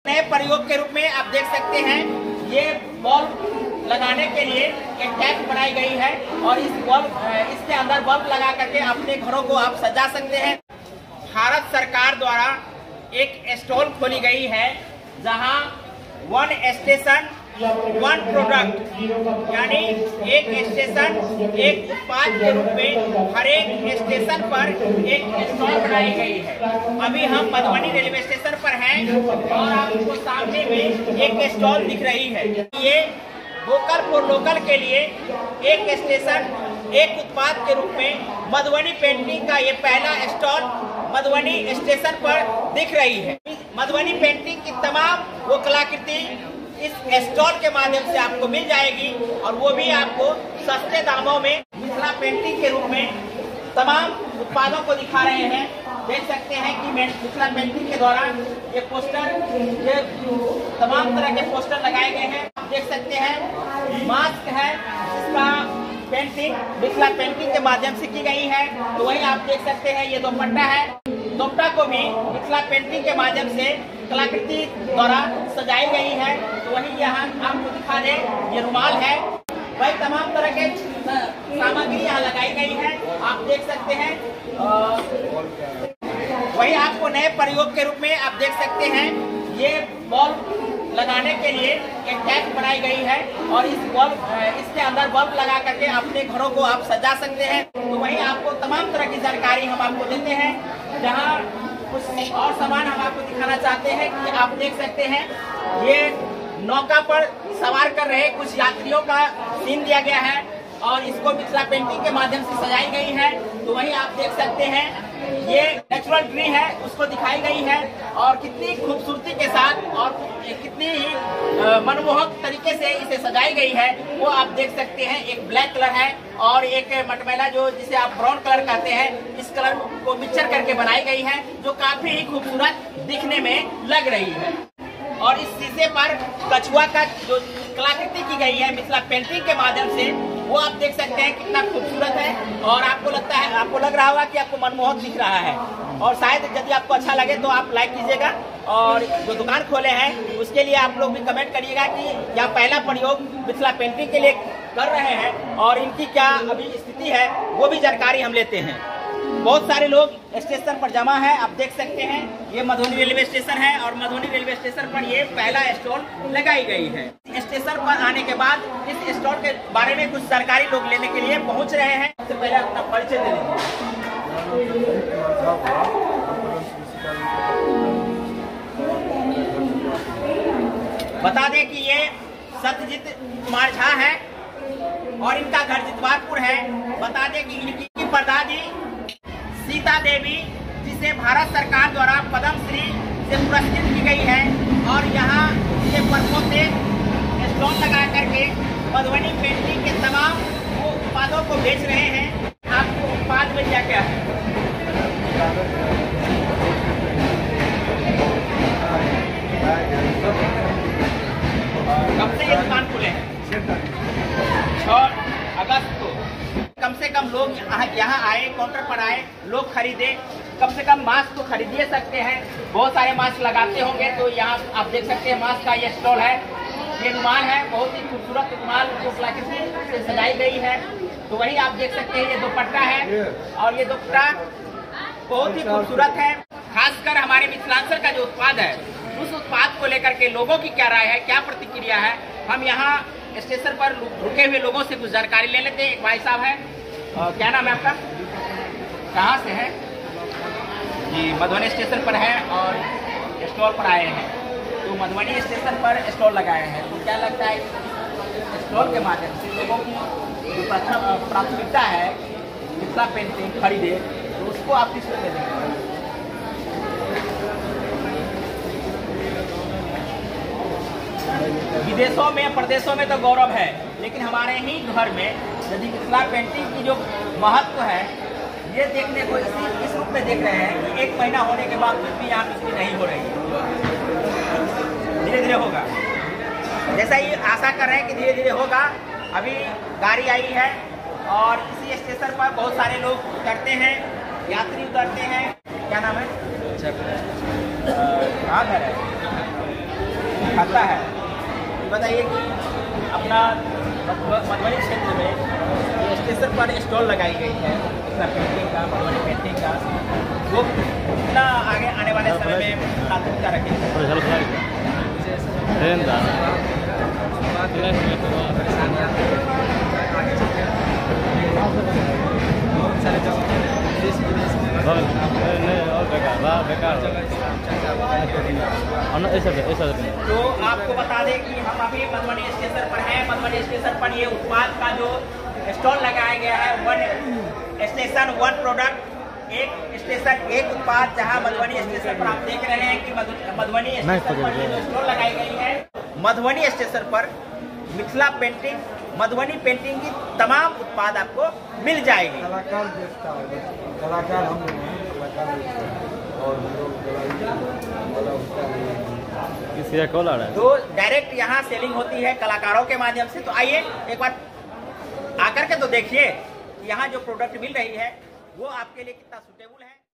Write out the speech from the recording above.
नए प्रयोग के रूप में आप देख सकते हैं, ये बल्ब लगाने के लिए एक टैंक बनाई गई है और इसके अंदर बल्ब लगा करके अपने घरों को आप सजा सकते हैं। भारत सरकार द्वारा एक स्टॉल खोली गई है जहां वन स्टेशन वन प्रोडक्ट, यानी एक स्टेशन एक उत्पाद के रूप में हर एक स्टेशन पर एक स्टॉल बनाई गई है। अभी हम मधुबनी रेलवे स्टेशन पर हैं और आपको सामने में एक स्टॉल दिख रही है। ये वोकल फॉर लोकल के लिए एक स्टेशन एक उत्पाद के रूप में मधुबनी पेंटिंग का ये पहला स्टॉल मधुबनी स्टेशन पर दिख रही है। मधुबनी पेंटिंग की तमाम वो कलाकृति इस स्टॉल के माध्यम से आपको मिल जाएगी और वो भी आपको सस्ते दामों में मिथिला पेंटिंग के रूप में तमाम उत्पादों को दिखा रहे हैं। देख सकते हैं कि मिथिला पेंटिंग के दौरान ये तमाम तरह के पोस्टर लगाए गए हैं। आप देख सकते हैं मास्क है जिसका पेंटिंग मिथिला पेंटिंग के माध्यम से की गई है। तो वही आप देख सकते हैं ये दुपट्टा है, दुपट्टा को भी मिथिला पेंटिंग के माध्यम से कलाकृति द्वारा सजाई गई है। तो वही यहाँ आपको दिखा दे, ये रुमाल है, वही तमाम तरह के सामग्री यहाँ लगाई गई है, आप देख सकते हैं। वही आपको नए प्रयोग के रूप में आप देख सकते हैं, ये बल्ब लगाने के लिए एक टैंक बनाई गई है और इसके अंदर बल्ब लगा करके अपने घरों को आप सजा सकते हैं। तो वही आपको तमाम तरह की जानकारी हम आपको देते हैं। जहां कुछ और सामान हम आपको दिखाना चाहते हैं कि आप देख सकते हैं, ये नौका पर सवार कर रहे कुछ यात्रियों का सीन दिया गया है और इसको मिथिला पेंटिंग के माध्यम से सजाई गई है। तो वही आप देख सकते हैं, ये नेचुरल ट्री है उसको दिखाई गई है और कितनी खूबसूरती के साथ और कितनी ही मनमोहक तरीके से इसे सजाई गई है वो आप देख सकते हैं। एक ब्लैक कलर है और एक मटमैला जो जिसे आप ब्राउन कलर कहते हैं, इस कलर को मिक्सचर करके बनाई गई है जो काफी ही खूबसूरत दिखने में लग रही है। और इस शीशे पर कछुआ का जो कलाकृति की गई है मिथिला पेंटिंग के माध्यम से वो आप देख सकते हैं कितना खूबसूरत है और आपको लग रहा होगा कि आपको मनमोहक दिख रहा है। और शायद यदि आपको अच्छा लगे तो आप लाइक कीजिएगा और जो दुकान खोले हैं उसके लिए आप लोग भी कमेंट करिएगा कि क्या पहला प्रयोग मिथिला पेंटिंग के लिए कर रहे हैं और इनकी क्या अभी स्थिति है वो भी जानकारी हम लेते हैं। बहुत सारे लोग स्टेशन पर जमा है, आप देख सकते हैं ये मधुबनी रेलवे स्टेशन है और मधुबनी रेलवे स्टेशन पर ये पहला स्टॉल लगाई गई है। स्टेशन पर आने के बाद इस स्टॉल के बारे में कुछ सरकारी लोग लेने के लिए पहुंच रहे हैं। सबसे पहले अपना परिचय दे लीजिए। बता दें कि ये सत्यजीत कुमार झा है और इनका घर जितवारपुर है। बता दें कि इनकी परदादी सीता देवी जिसे भारत सरकार द्वारा पद्म श्री से पुरस्कृत की गई है और यहाँ के वर्षों से स्टॉल लगा करके मधुबनी पेंटिंग के तमाम वो उत्पादों को बेच रहे हैं। आपको उत्पाद में क्या क्या है? कब से ये दुकान खुले हैं? 6 अगस्त को। कम से कम लोग यहाँ आए, काउंटर पर आए, लोग खरीदे, कम से कम मास्क तो खरीदिए सकते हैं। बहुत सारे मास्क लगाते होंगे तो यहाँ आप देख सकते हैं मास्क का ये स्टॉल है। ये रुमाल है, बहुत ही खूबसूरत रुमाल जो कलाकृति से सजाई गई है। तो वही आप देख सकते हैं ये दुपट्टा है और ये दुपट्टा बहुत ही खूबसूरत है। खासकर हमारे मिथिलांचल का जो उत्पाद है उस उत्पाद को लेकर के लोगों की क्या राय है, क्या प्रतिक्रिया है, हम यहाँ स्टेशन पर रुके हुए लोगों से कुछ जानकारी ले लेते हैं। एक भाई साहब है, क्या नाम है आपका, कहाँ से है? जी मधुबनी स्टेशन पर है और स्टॉल पर आए हैं। तो मधुबनी स्टेशन पर स्टॉल लगाए हैं, तो क्या लगता है स्टॉल के माध्यम से लोगों की जो प्राथमिकता है मिथिला पेंटिंग खरीदे तो उसको आप किस तरह देंगे? विदेशों में प्रदेशों में तो गौरव है, लेकिन हमारे ही घर में यदि मिथिला पेंटिंग की जो महत्व है ये देखने को इस रूप में देख रहे हैं कि 1 महीना होने के बाद भी यहाँ बिक्री नहीं हो रही है। धीरे धीरे होगा, जैसा ही आशा कर रहे हैं कि धीरे धीरे होगा। अभी गाड़ी आई है और इसी स्टेशन पर बहुत सारे लोग उतरते हैं, यात्री उतरते हैं। क्या नाम है? कहाँ घर है? दिखाता है। बताइए कि अपना मधुबनी क्षेत्र में स्टेशन पर स्टॉल लगाई गई है अपना पेंटिंग का, मधुबनी पेंटिंग का, वो कितना आगे आने वाले समय में प्राथमिकता रखेगी। तो आपको बता दें कि हम अभी मधुबनी स्टेशन पर हैं। मधुबनी स्टेशन पर ये उत्पाद का जो स्टॉल लगाया गया है, वन स्टेशन वन प्रोडक्ट, एक स्टेशन एक उत्पाद, जहां मधुबनी स्टेशन पर आप देख रहे हैं कि मधुबनी स्टेशन पर ये जो स्टॉल लगाई गई है, मधुबनी स्टेशन पर मिथिला पेंटिंग, मधुबनी पेंटिंग की तमाम उत्पाद आपको मिल जाएगी। कलाकार हम तो डायरेक्ट यहाँ सेलिंग होती है कलाकारों के माध्यम से। तो आइए एक बार आकर के तो देखिए यहाँ जो प्रोडक्ट मिल रही है वो आपके लिए कितना सुटेबल है।